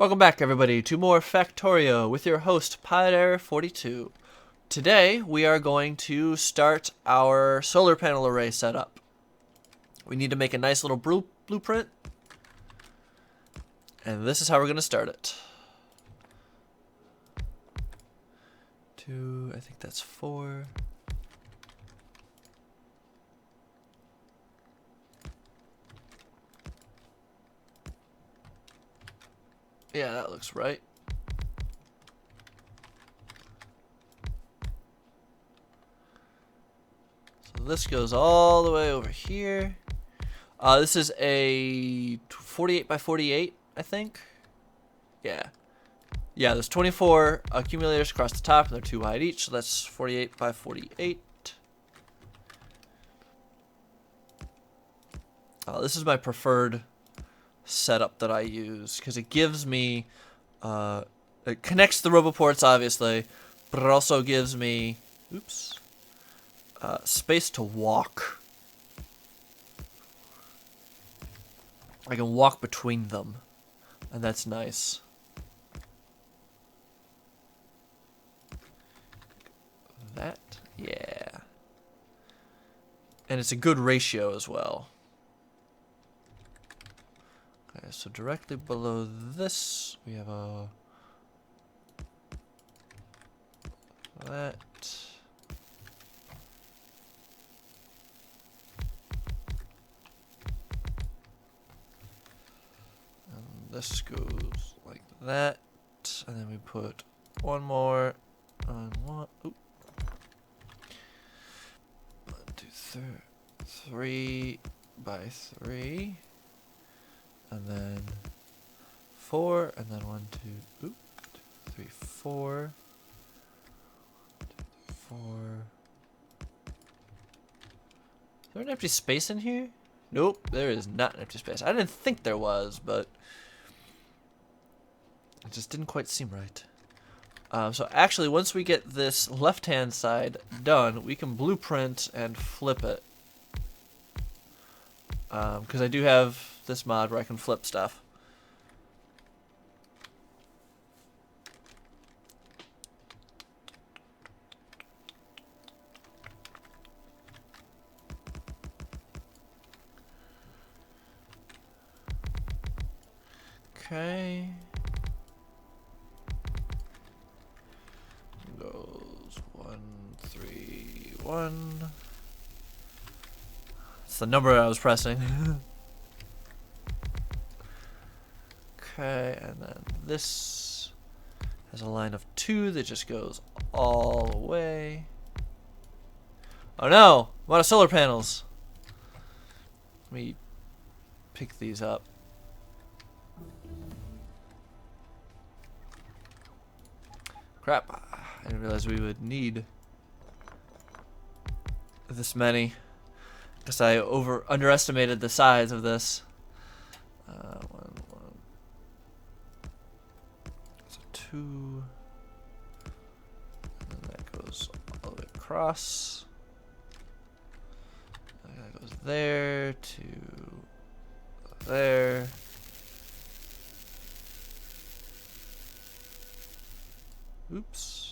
Welcome back, everybody, to more Factorio with your host, PilotAir42. Today, we are going to start our solar panel array setup. We need to make a nice little blueprint, and this is how we're going to start it. I think that's 4. Yeah, that looks right. So this goes all the way over here. This is a 48 by 48, I think. Yeah. Yeah, there's 24 accumulators across the top, and they're 2 wide each, so that's 48 by 48. This is my preferred setup that I use because it gives me it connects the roboports obviously, but it also gives me space to walk. I can walk between them, and that's nice. That, yeah, and it's a good ratio as well. Okay, so directly below this, we have that. And this goes like that. And then we put one more on one. Oop. 1, 2, 3 by 3. And then 4, and then 1, 2, 3, 4, 4. Is there an empty space in here? Nope, there is not an empty space. I didn't think there was, but it just didn't quite seem right. So actually, once we get this left-hand side done, we can blueprint and flip it. Because I do have this mod where I can flip stuff. Okay. Goes 1, 3, 1. It's the number I was pressing. Okay, and then this has a line of 2 that just goes all the way. Oh no! I'm out of solar panels. Let me pick these up. Crap, I didn't realize we would need this many. Guess I underestimated the size of this. 2, and that goes all the way across. And that goes there to there. Oops.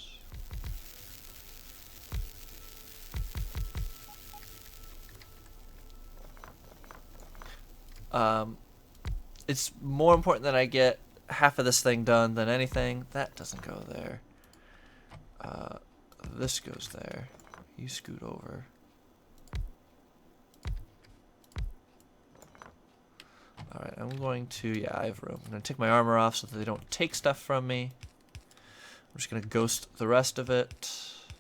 It's more important that I get half of this thing done than anything. That doesn't go there. This goes there. You scoot over. Alright, I'm going to, yeah, I have room. I'm going to take my armor off so that they don't take stuff from me. I'm just going to ghost the rest of it.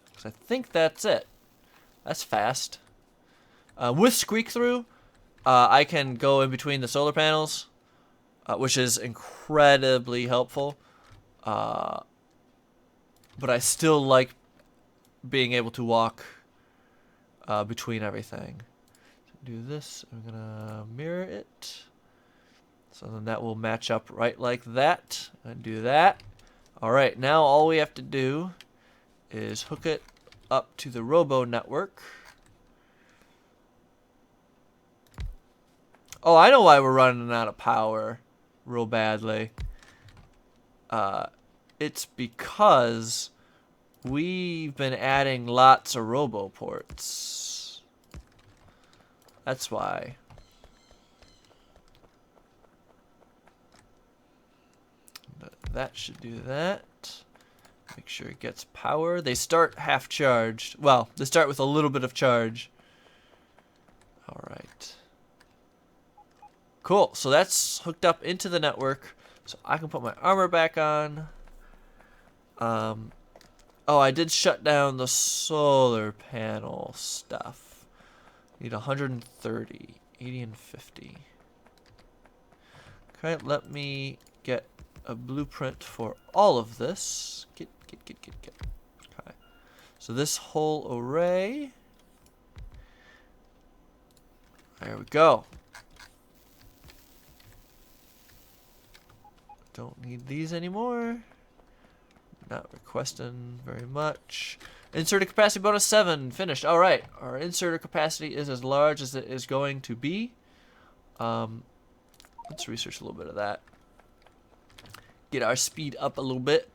Because I think that's it. That's fast. With Squeak Through, I can go in between the solar panels, which is incredibly helpful. But I still like being able to walk between everything. So do this. I'm gonna mirror it, so then that will match up right like that. And do that. All right. Now all we have to do is hook it up to the robo network. Oh, I know why we're running out of power real badly. it's because we've been adding lots of roboports. That's why. But that should do that. Make sure it gets power. They start half charged. Well, they start with a little bit of charge. Alright. Cool. So that's hooked up into the network. So I can put my armor back on. Oh, I did shut down the solar panel stuff. Need 130. 80 and 50. Okay, let me get a blueprint for all of this. Get. Okay. So this whole array. There we go. Don't need these anymore. Not requesting very much. Inserter capacity bonus 7. Finished. Alright. Our inserter capacity is as large as it is going to be. Let's research a little bit of that. Get our speed up a little bit.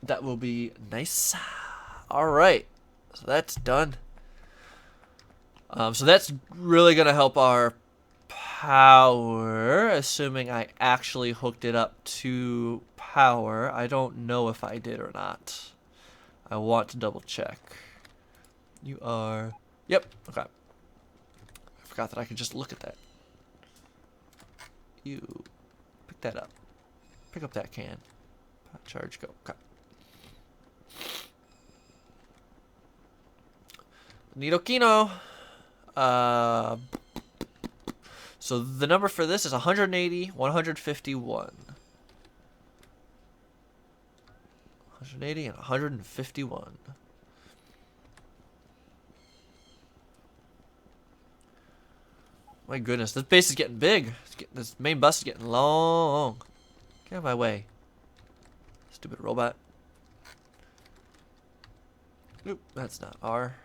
That will be nice. Alright. So that's done. So that's really going to help our power, assuming I actually hooked it up to power. I don't know if I did or not. I want to double check. You are... Yep, okay. I forgot that I could just look at that. You pick that up. Pick up that can. Charge, go. Okay. Nidokino. So the number for this is 180, 151. 180 and 151. My goodness, this base is getting big. This main bus is getting long. Get out of my way. Stupid robot. Nope, that's not R.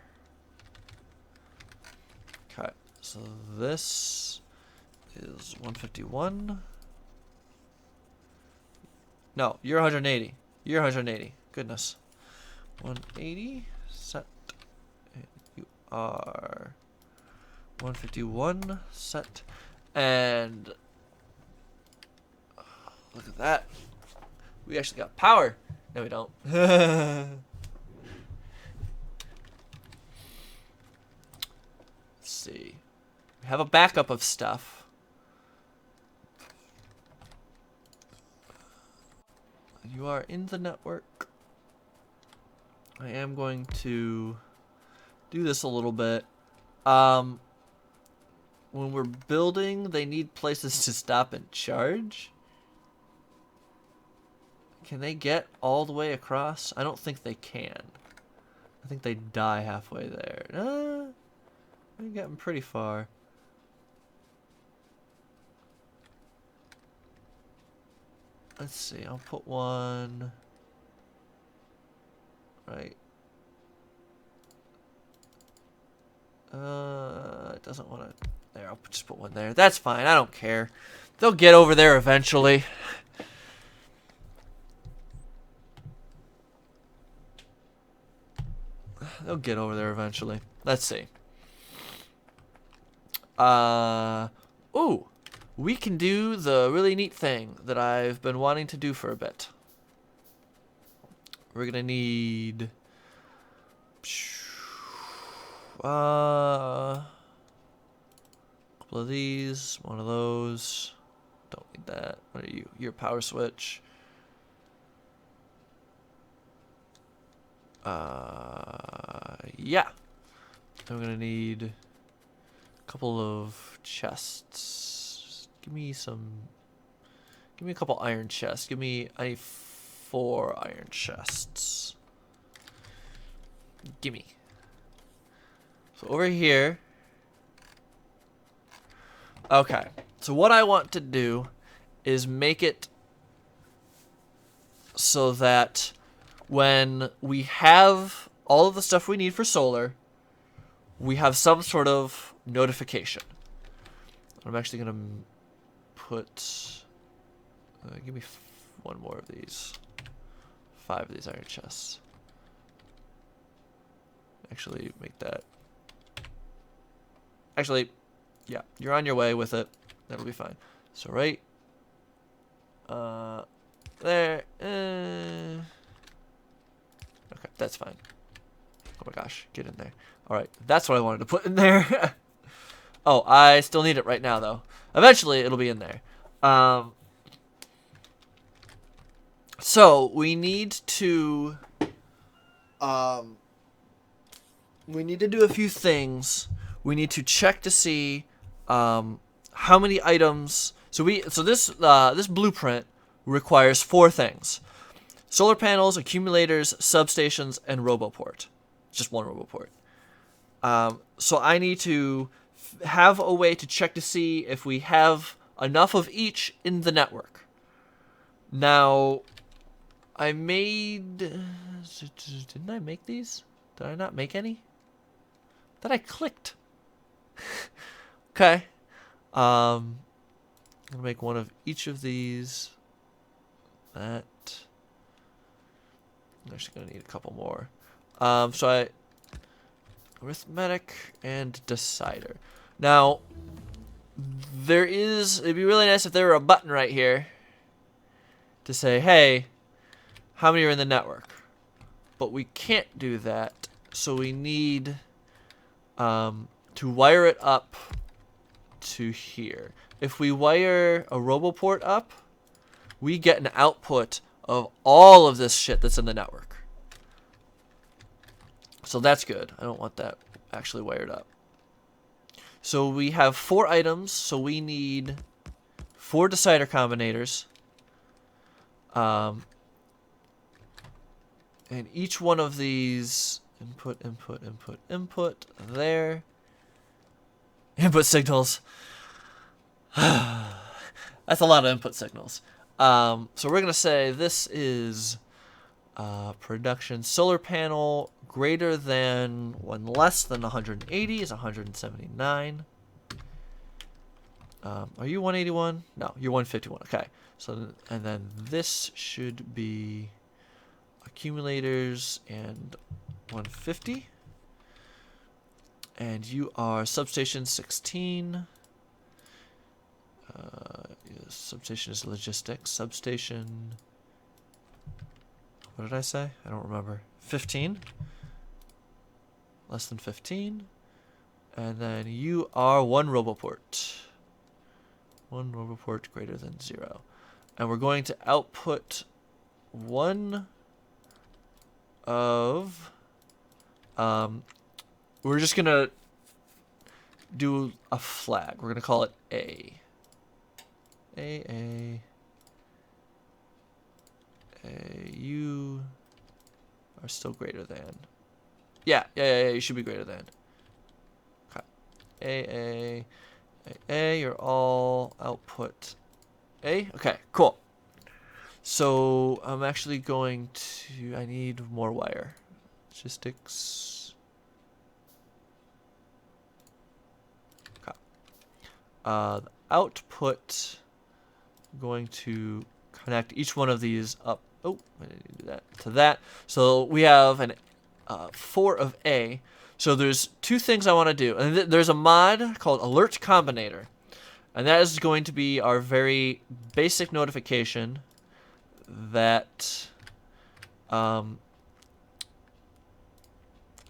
Okay, so this is 151. No, you're 180. You're 180. Goodness. 180. Set. And you are 151. Set. And look at that. We actually got power. No, we don't. Let's see. We have a backup of stuff. You are in the network. I am going to do this a little bit. When we're building, they need places to stop and charge. Can they get all the way across? I don't think they can. I think they die halfway there. They're getting pretty far. Let's see, I'll put one right. It doesn't want to. There, I'll just put one there. That's fine. I don't care. They'll get over there eventually. They'll get over there eventually. Let's see. Ooh. We can do the really neat thing that I've been wanting to do for a bit. We're gonna need a couple of these, one of those. Don't need that. What are you? Your power switch. Yeah. I'm gonna need a couple of chests. Give me a couple iron chests. I need 4 iron chests. Gimme. So over here. Okay. So what I want to do is make it so that when we have all of the stuff we need for solar, we have some sort of notification. I'm actually going to put Give me one more of these. 5 of these iron chests. Actually, make that. Actually, yeah, you're on your way with it. That'll be fine. So right there. Okay, that's fine. Oh my gosh, get in there. All right, that's what I wanted to put in there. Oh, I still need it right now though. Eventually, it'll be in there. So we need to do a few things. We need to check to see how many items. So this blueprint requires 4 things: solar panels, accumulators, substations, and roboport. Just one roboport. So I need to have a way to check to see if we have enough of each in the network. Now, I made... Didn't I make these? Did I not make any? That I clicked. Okay. I'm gonna make one of each of these. That. I'm actually gonna need a couple more. So arithmetic and decider. Now, it'd be really nice if there were a button right here to say, hey, how many are in the network? But we can't do that, so we need to wire it up to here. If we wire a roboport up, we get an output of all of this shit that's in the network. So that's good. I don't want that actually wired up. So we have 4 items, so we need 4 decider combinators. And each one of these input, there. Input signals. That's a lot of input signals. So we're going to say this is production solar panel greater than 1 less than 180 is 179. Are you 181? No, you're 151. Okay. So, and then this should be accumulators and 150. And you are substation 16. Substation is logistics. Substation. What did I say? I don't remember. 15. Less than 15. And then you are 1 roboport. 1 roboport greater than 0. And we're going to output 1 of... we're just going to do a flag. We're going to call it A. A. You are still greater than. Yeah, you should be greater than. Okay. A, you're all output A. Okay, cool. So I'm actually going to, I need more wire. Logistics. Okay. The output, I'm going to connect each one of these up. Oh, I didn't do that. To that. So we have an 4 of A. So there's 2 things I want to do. And there's a mod called Alert Combinator. And that is going to be our very basic notification that let's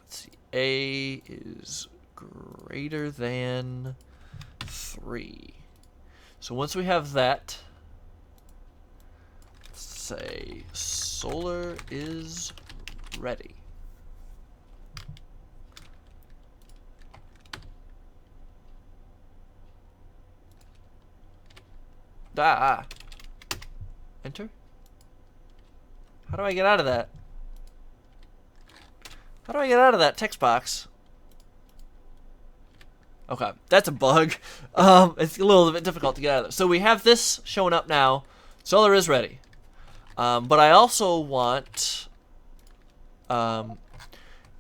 see, A is greater than 3. So once we have that, let's say solar is ready. Enter? How do I get out of that? How do I get out of that text box? Okay, that's a bug. It's a little bit difficult to get out of there. So we have this showing up now. Solar is ready. But I also want, in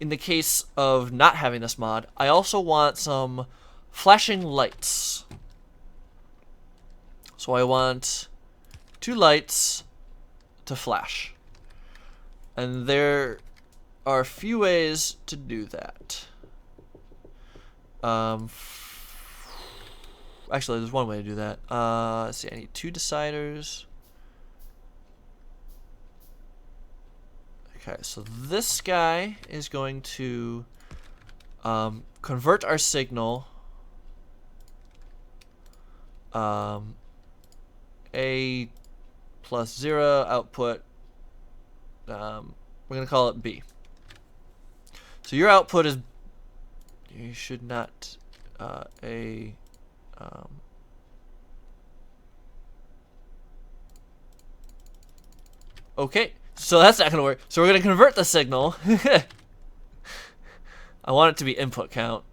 the case of not having this mod, I also want some flashing lights. So I want 2 lights to flash. And there are a few ways to do that. Actually, there's one way to do that. Let's see, I need 2 deciders. Okay, so this guy is going to convert our signal A plus 0 output. We're going to call it B. So your output is, you should not, okay, so that's not going to work. So we're going to convert the signal. I want it to be input count,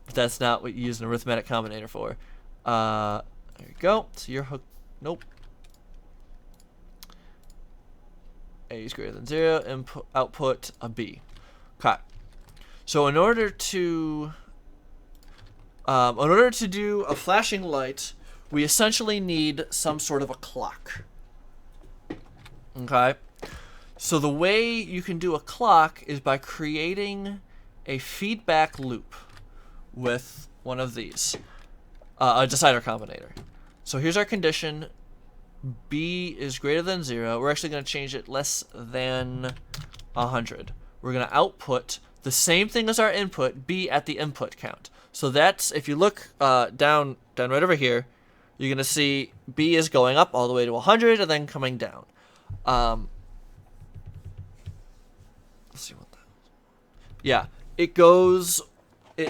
but that's not what you use an arithmetic combinator for. There you go. So your hook, nope. A is greater than 0, input, output a B. Okay. So in order to do a flashing light, we essentially need some sort of a clock. Okay. So the way you can do a clock is by creating a feedback loop with one of these, a decider combinator. So here's our condition. B is greater than 0. We're actually going to change it less than 100. We're going to output the same thing as our input, B at the input count. So that's, if you look down right over here, you're going to see B is going up all the way to 100 and then coming down. Let's see what that is. Yeah, it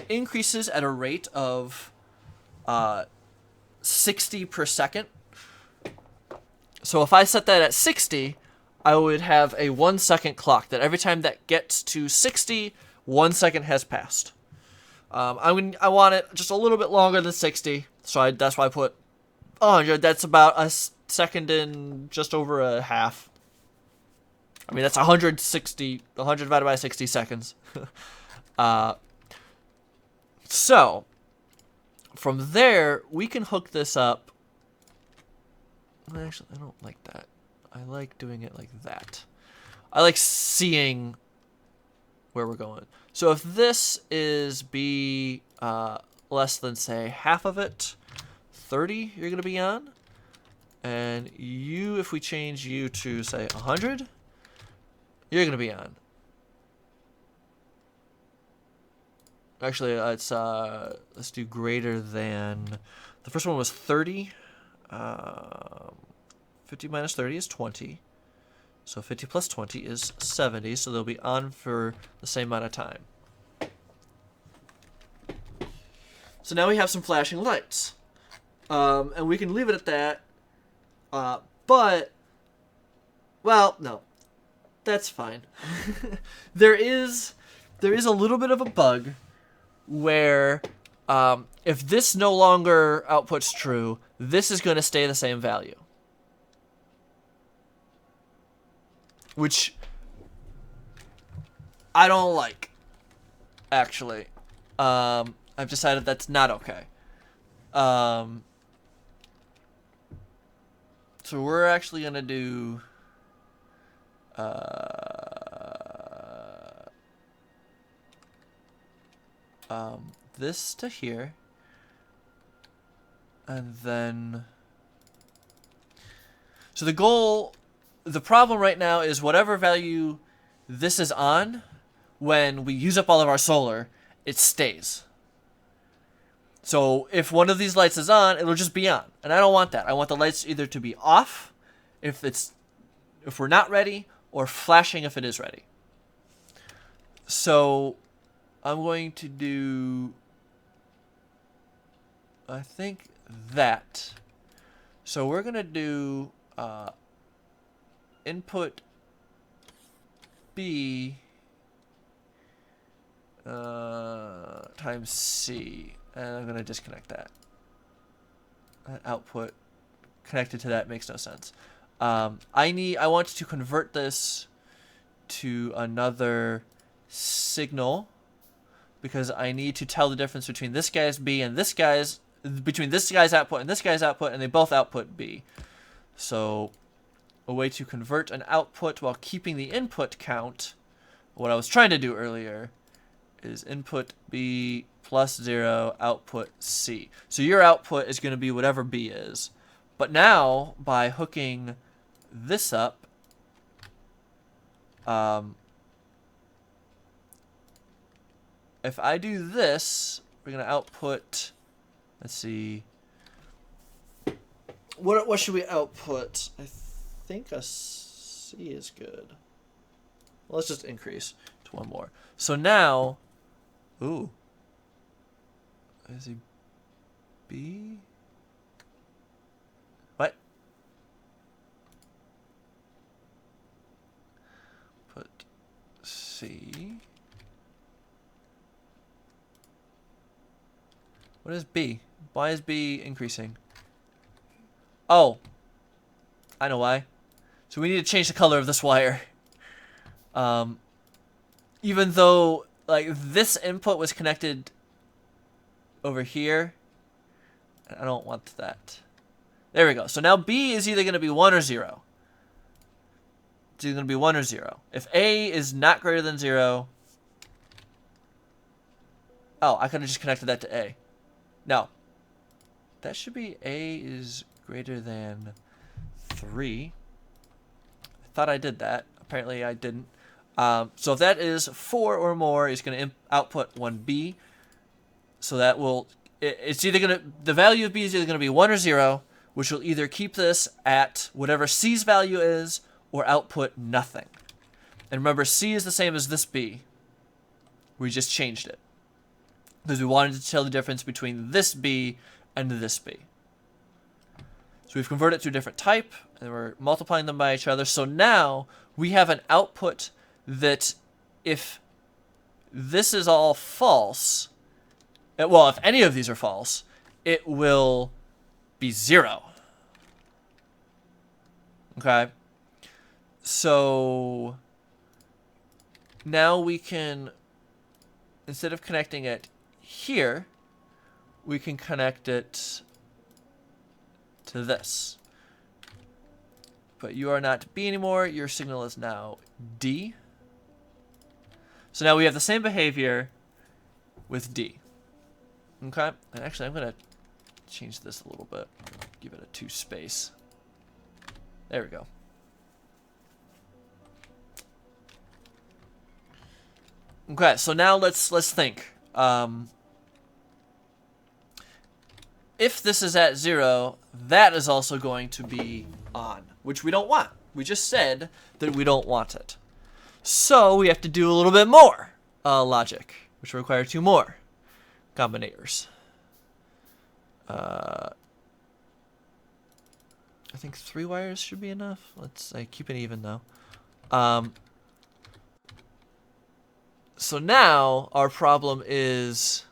increases at a rate of 60 per second. So if I set that at 60, I would have a 1 second clock that every time that gets to 60, 1 second has passed. I want it just a little bit longer than 60, so that's why I put 100. That's about a second and just over a half. I mean, that's 100 divided by 60 seconds. So from there, we can hook this up. Actually, I don't like that. I like doing it like that. I like seeing where we're going. So if this is B less than, say, half of it, 30 you're going to be on. And you, if we change you to, say, 100, you're going to be on. Actually, let's do greater than, the first one was 30. 50 minus 30 is 20. So 50 plus 20 is 70. So they'll be on for the same amount of time. So now we have some flashing lights. And we can leave it at that. But, well, no. That's fine. There is a little bit of a bug where if this no longer outputs true, this is going to stay the same value. Which I don't like, actually. I've decided that's not okay. So we're actually going to do this to here, and then so the problem right now is whatever value this is on, when we use up all of our solar, it stays. So if one of these lights is on, it'll just be on, and I don't want that. I want the lights either to be off if we're not ready, or flashing if it is ready. So I'm going to do, I think, that. So we're going to do input B times C. And I'm going to disconnect that. Output connected to that makes no sense. I want to convert this to another signal, because I need to tell the difference between this guy's B and between this guy's output and this guy's output, and they both output B. So a way to convert an output while keeping the input count. What I was trying to do earlier is input B plus 0, output C. So your output is going to be whatever B is. But now, by hooking this up, if I do this, we're going to output, let's see, what should we output? I think a C is good. Well, let's just increase to one more. So now, ooh, is he B? What? Put C. What is B? Why is B increasing? Oh, I know why. So we need to change the color of this wire. Even though like this input was connected over here, I don't want that. There we go. So now B is either going to be 1 or 0. It's either going to be 1 or 0. If A is not greater than 0, oh, I could have just connected that to A. No, that should be A is greater than 3. I thought I did that. Apparently I didn't. So if that is 4 or more, it's going to output 1B. So that will, it's either going to, the value of B is either going to be 1 or 0, which will either keep this at whatever C's value is or output nothing. And remember, C is the same as this B. We just changed it because we wanted to tell the difference between this B and this B. So we've converted it to a different type, and we're multiplying them by each other. So now we have an output that if this is all false, well, if any of these are false, it will be 0. Okay? So now we can, instead of connecting it here, we can connect it to this. But you are not B anymore. Your signal is now D. So now we have the same behavior with D. Okay? And actually, I'm going to change this a little bit. Give it a 2 space. There we go. Okay, so now let's think. If this is at 0, that is also going to be on, which we don't want. We just said that we don't want it. So we have to do a little bit more logic, which will require 2 more combinators. I think 3 wires should be enough. Let's keep it even though. So now our problem is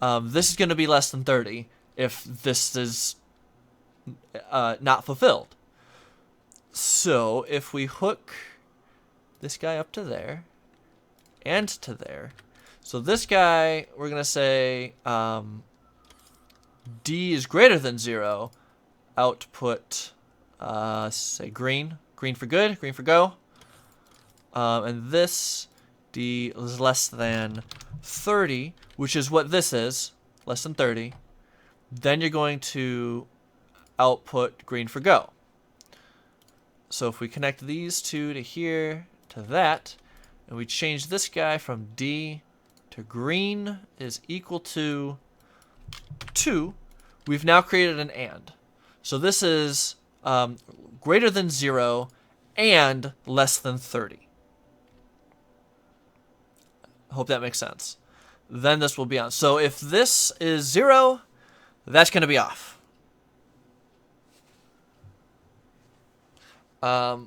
this is going to be less than 30 if this is not fulfilled. So if we hook this guy up to there and to there, so this guy we're going to say D is greater than 0, output say green for good, green for go, and this D is less than 30, which is what this is, less than 30, then you're going to output green for go. So if we connect these two to here, to that, and we change this guy from D to green is equal to 2, we've now created an AND. So this is greater than 0 and less than 30. I hope that makes sense. Then this will be on. So if this is 0, that's going to be off. I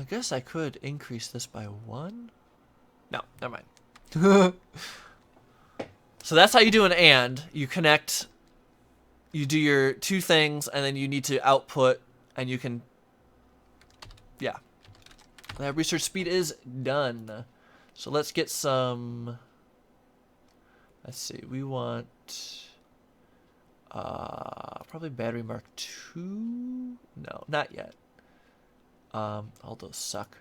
guess I could increase this by 1. No, never mind. So that's how you do an AND. You connect, you do your 2 things, and then you need to output, and you can, yeah. That research speed is done. So let's get some, let's see, we want Probably battery Mark II. No, not yet. All those suck.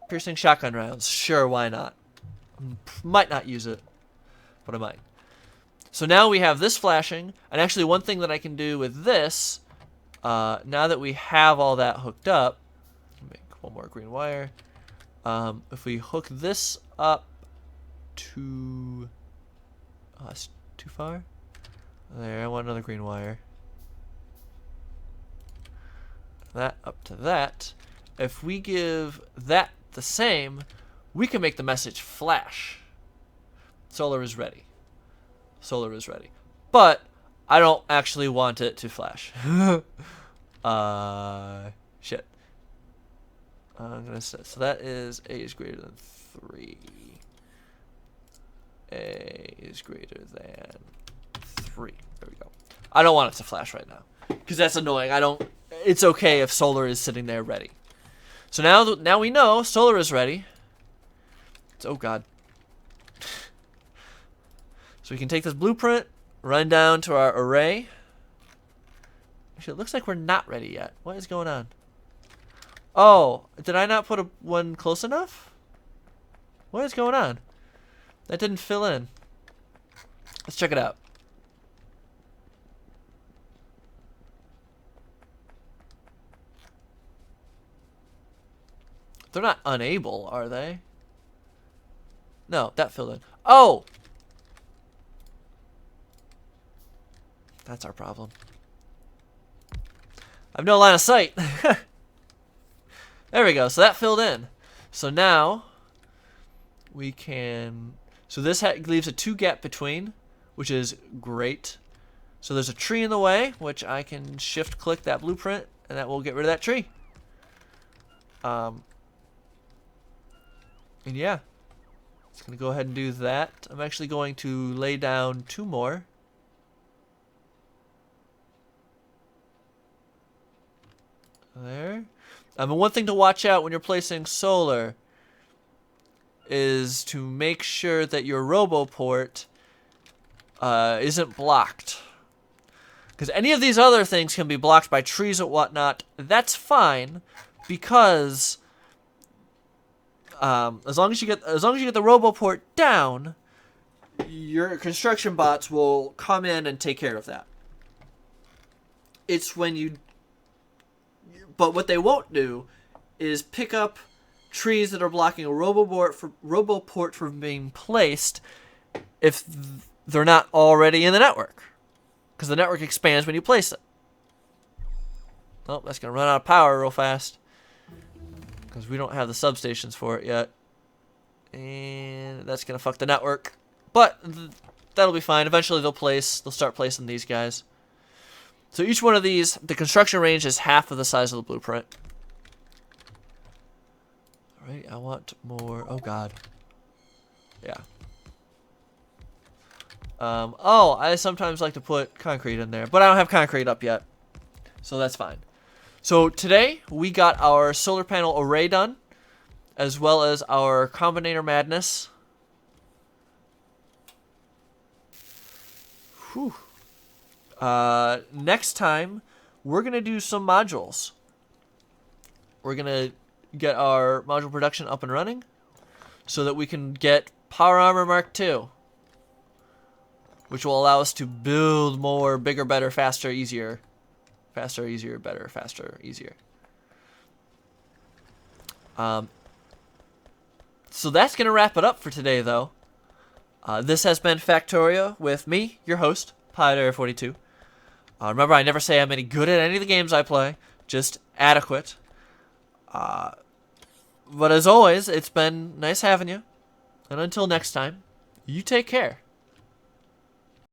Piercing shotgun rounds. Sure, why not? Might not use it, but I might. So now we have this flashing, and actually one thing that I can do with this, now that we have all that hooked up, make one more green wire. If we hook this up to, that's too far. There, I want another green wire. That up to that. If we give that the same, we can make the message flash. Solar is ready. Solar is ready. But I don't actually want it to flash. Shit. I'm gonna set, so that is A is greater than 3. A is greater than 3. There we go. I don't want it to flash right now because that's annoying. It's okay if solar is sitting there ready. So now we know solar is ready. Oh god. So we can take this blueprint, run down to our array. Actually, it looks like we're not ready yet. What is going on? Oh, did I not put one close enough? What is going on? That didn't fill in. Let's check it out. They're not unable, are they? No, that filled in. Oh! That's our problem. I have no line of sight. There we go. So that filled in. So now we can... So this leaves a 2 gap between, which is great. So there's a tree in the way, which I can shift click that blueprint, and that will get rid of that tree. And yeah, it's going to go ahead and do that. I'm actually going to lay down 2 more. There. And one thing to watch out when you're placing solar is to make sure that your RoboPort isn't blocked. Because any of these other things can be blocked by trees or whatnot. That's fine, because as long as you get the RoboPort down, your construction bots will come in and take care of that. It's when you... But what they won't do is pick up trees that are blocking a RoboPort from being placed if they're not already in the network. Because the network expands when you place it. Oh, that's going to run out of power real fast. Because we don't have the substations for it yet. And that's going to fuck the network. But that'll be fine. Eventually they'll start placing these guys. So each one of these, the construction range is half of the size of the blueprint. Alright, I want more. Oh god. Yeah. Oh, I sometimes like to put concrete in there, but I don't have concrete up yet. So that's fine. So today, we got our solar panel array done, as well as our Combinator madness. Whew. Next time, we're going to do some modules. We're going to get our module production up and running so that we can get Power Armor Mark II, which will allow us to build more, bigger, better, faster, easier. Faster, easier, better, faster, easier. So that's going to wrap it up for today, though. This has been Factorio with me, your host, Pyder42. Remember, I never say I'm any good at any of the games I play, just adequate. But as always, it's been nice having you. And until next time, you take care.